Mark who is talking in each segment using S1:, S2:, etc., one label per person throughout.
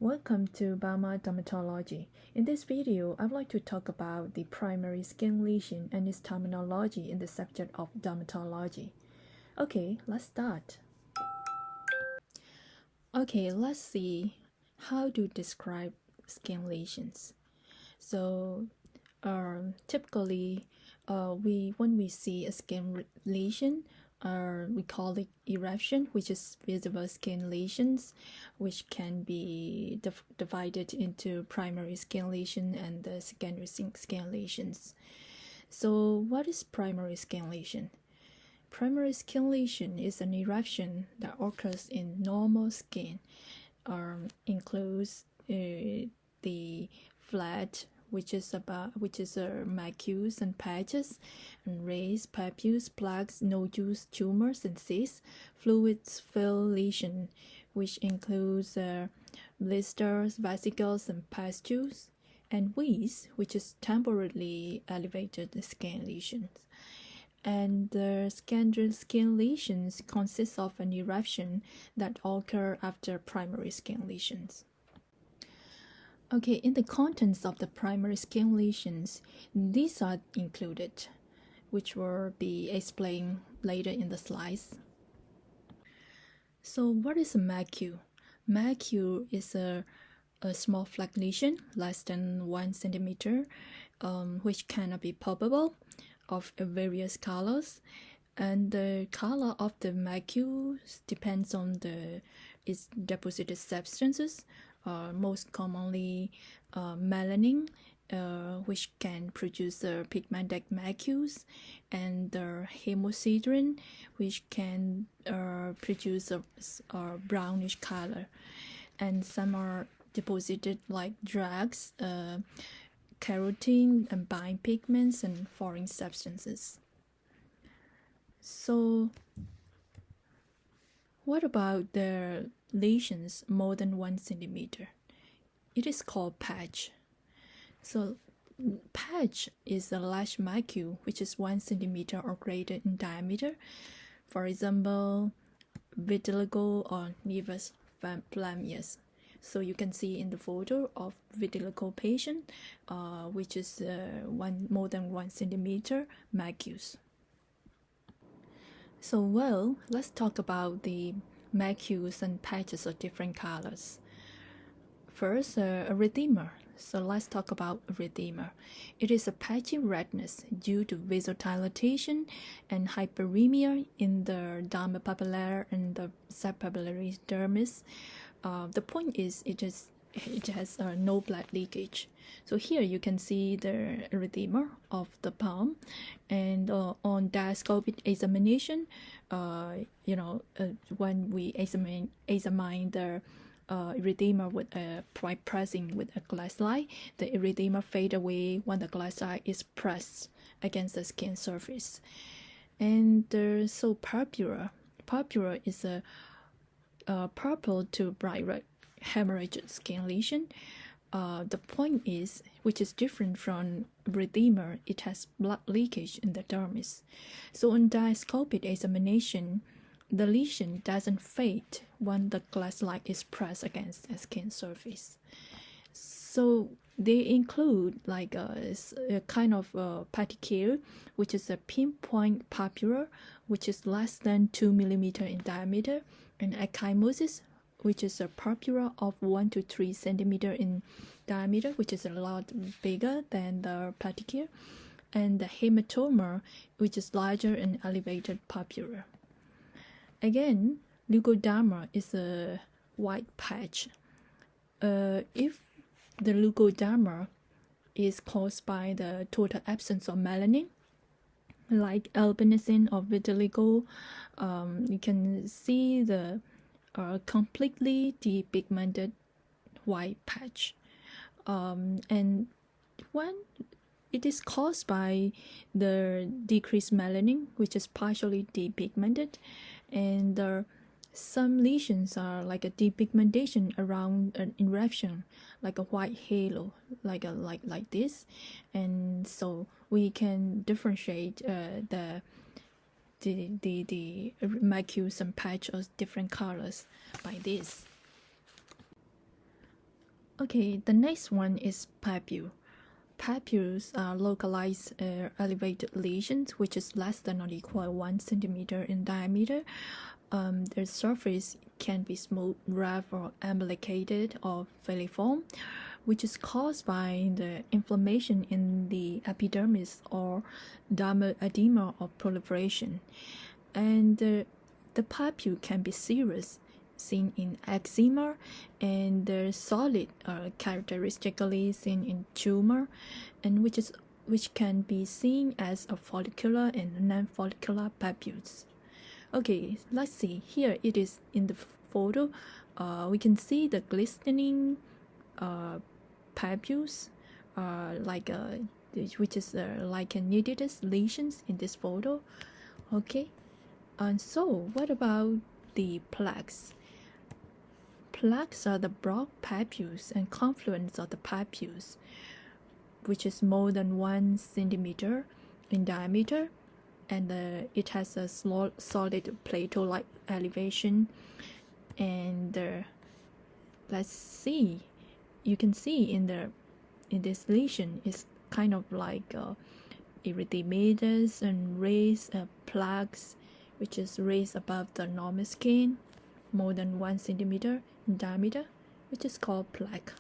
S1: Welcome to dermatology. In this video, I'd like to talk about the primary skin lesion and its terminology in the subject of dermatology. Okay, let's start. Okay, let's see how to describe skin lesions. So, typically, when we see a skin lesion, we call it eruption, which is visible skin lesions, which can be divided into primary skin lesion and the secondary skin lesions. So, what is primary skin lesion? Primary skin lesion is an eruption that occurs in normal skin. Includes the flat, which is macules and patches, and raised papules, plaques, nodules, tumors, and cysts. Fluid-filled lesion, which includes blisters, vesicles, and pustules, and wheeze, which is temporarily elevated skin lesions. And the secondary skin lesions consist of an eruption that occur after primary skin lesions. Okay, in the contents of the primary skin lesions, these are included, which will be explained later in the slides. So what is a macule? Macule is a small flat lesion, less than 1 centimeter, which cannot be palpable, of various colors, and the color of the macules depends on its deposited substances, most commonly melanin, which can produce pigmented macules, and hemosiderin, which can produce a brownish color, and some are deposited like drugs, keratin, and bile pigments, and foreign substances. So what about the lesions more than 1 centimeter? It is called patch. So patch is a large macule which is 1 centimeter or greater in diameter. For example, vitiligo or nevus flammeus. So you can see in the photo of vitiligo patient, which is more than 1 centimeter macules. So let's talk about the macules and patches of different colors. First, erythema. So let's talk about erythema. It is a patchy redness due to vasodilatation and hyperemia in the derma papillae and the subpapillary dermis. The point is it has no blood leakage. So here you can see the erythema of the palm, and on endoscopic examination, when we examine the erythema by pressing with a glass slide, the erythema fade away when the glass slide is pressed against the skin surface. And so purpura is a purple to bright red hemorrhagic skin lesion. The point is, which is different from erythema, it has blood leakage in the dermis. So on endoscopic examination, the lesion doesn't fade when the glass slide is pressed against the skin surface. So they include like a kind of petechiae, which is a pinpoint purpura, which is less than 2 millimeter in diameter, and ecchymosis, which is a purpura of 1 to 3 centimeter in diameter, which is a lot bigger than the petechiae, and the hematoma, which is larger and elevated purpura. Again, leukoderma is a white patch. If the leukoderma is caused by the total absence of melanin, like albinism or vitiligo, you can see the completely depigmented white patch. And when it is caused by the decreased melanin, which is partially depigmented, and some lesions are like a depigmentation around an eruption, like a white halo, like this, and so we can differentiate the macules and patches of different colors by this. Okay, the next one is papule. Papules are localized elevated lesions which is less than or equal 1 centimeter in diameter. The surface can be smooth, rough, or umbilicated or filiform, which is caused by the inflammation in the epidermis or dermal edema or proliferation. And the papule can be serous, seen in eczema, and solid, characteristically seen in tumor, and which can be seen as a follicular and non-follicular papules. Okay, let's see. Here it is in the photo. We can see the glistening papules, which is like a nitidus lesions in this photo. Okay, and so what about the plaques? Plaques are the broad papules and confluence of the papules, which is more than 1 centimeter in diameter, and it has a solid plateau-like elevation. And let's see, you can see in this lesion is kind of like erythematous and raised plaques, which is raised above the normal skin, more than 1 centimeter in diameter, which is called plaque.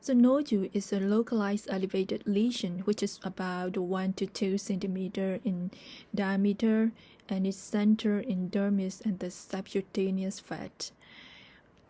S1: The nodule is a localized elevated lesion which is about 1 to 2 centimeter in diameter and is centered in dermis and the subcutaneous fat.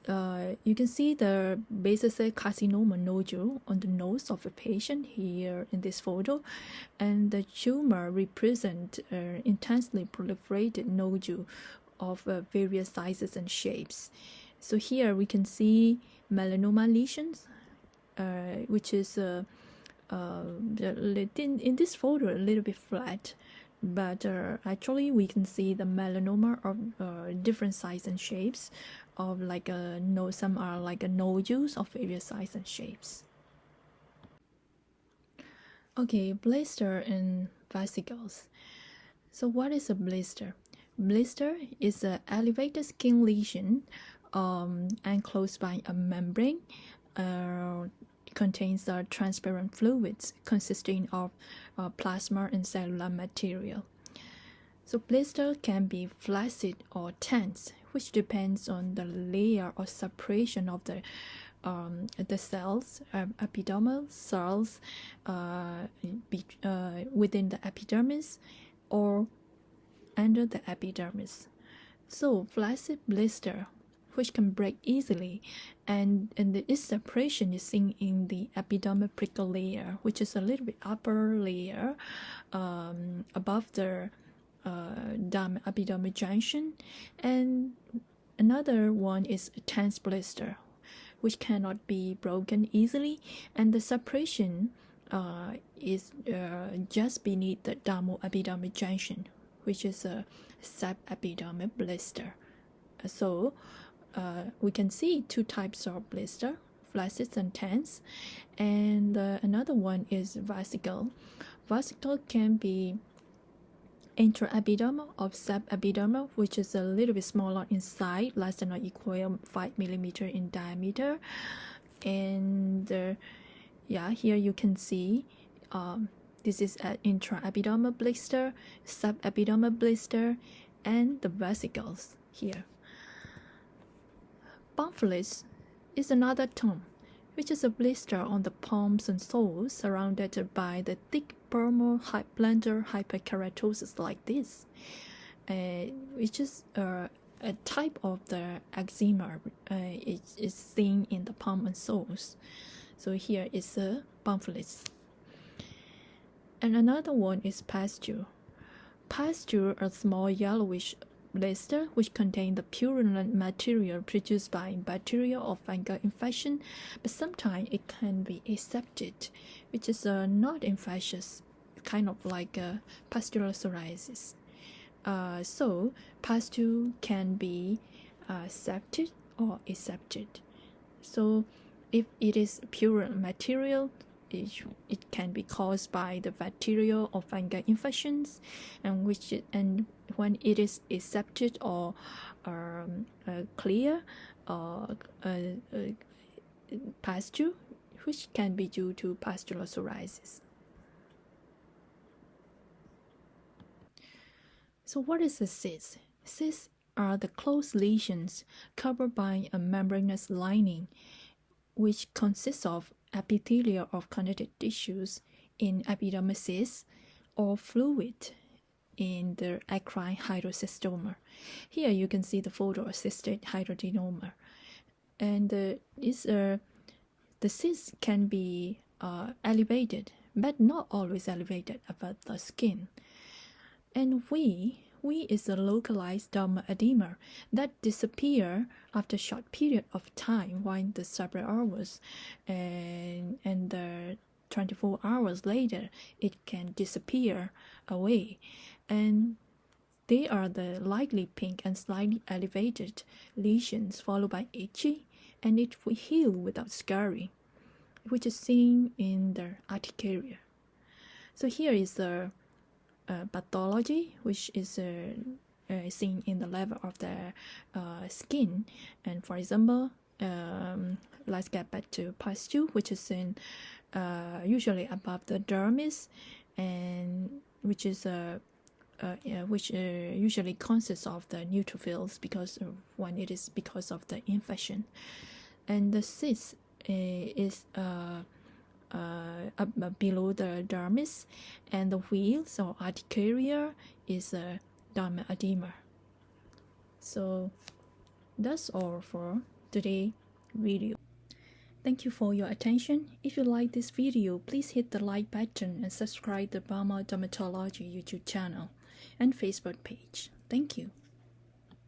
S1: You can see the basal cell carcinoma nodule on the nose of a patient here in this photo, and the tumor represents intensely proliferated nodule of various sizes and shapes. So here we can see melanoma lesions, which is in this photo a little bit flat, but actually we can see the melanoma of different sizes and shapes of some are like nodules of various sizes and shapes. Okay, blister and vesicles. So what is a blister? Blister is an elevated skin lesion enclosed by a membrane. Contains transparent fluids consisting of plasma and cellular material. So blister can be flaccid or tense, which depends on the layer or separation of the cells, epidermal cells within the epidermis or under the epidermis. So flaccid blister, which can break easily, and its separation is seen in the epidermal prickle layer, which is a little bit upper layer above the epidermal junction. And another one is a tense blister, which cannot be broken easily, and the separation is just beneath the dermoepidermal junction, which is a subepidermal blister. So we can see two types of blister, flaccid and tense, and another one is vesicle. Vesicle can be intraepidermal or subepidermal, which is a little bit smaller in size, less than or equal 5 millimeter in diameter. And here you can see this is an intraepidermal blister, subepidermal blister, and the vesicles here. Pamphlets is another term, which is a blister on the palms and soles surrounded by the thick palmar-plantar hyperkeratosis like this, which is a type of the eczema. It is seen in the palm and soles. So here is a pamphlets. And another one is pustule. Pustule, a small yellowish blister which contain the purulent material produced by bacterial or fungal infection, but sometimes it can be accepted, which is not infectious, kind of like pustular psoriasis. So pustule can be accepted or accepted. So if it is purulent material, it can be caused by the bacterial or fungal infections, and when it is accepted or clear, pustule, which can be due to pustular psoriasis. So what is a cyst? Cysts are the closed lesions covered by a membranous lining, which consists of epithelial or connective tissues in epidermis or fluid in the eccrine hydrocystoma. Here you can see the photo of cystic hydroadenoma. And the cyst can be elevated, but not always elevated above the skin. And we is a localized dermatedema that disappear after a short period of time, while the several hours and the 24 hours later it can disappear away. And they are the lightly pink and slightly elevated lesions followed by itchy, and it will heal without scarring, which is seen in the urticaria. So here is the pathology, which is seen in the level of the skin. And for example, let's get back to pustule, which is in usually above the dermis, and which is usually consists of the neutrophils because when it is because of the infection. And the cyst is below the dermis, and the wheals or urticaria is a dermatedema. So that's all for today's video. Thank you for your attention. If you like this video, please hit the like button and subscribe to Burma Dermatology YouTube channel and Facebook page. Thank you.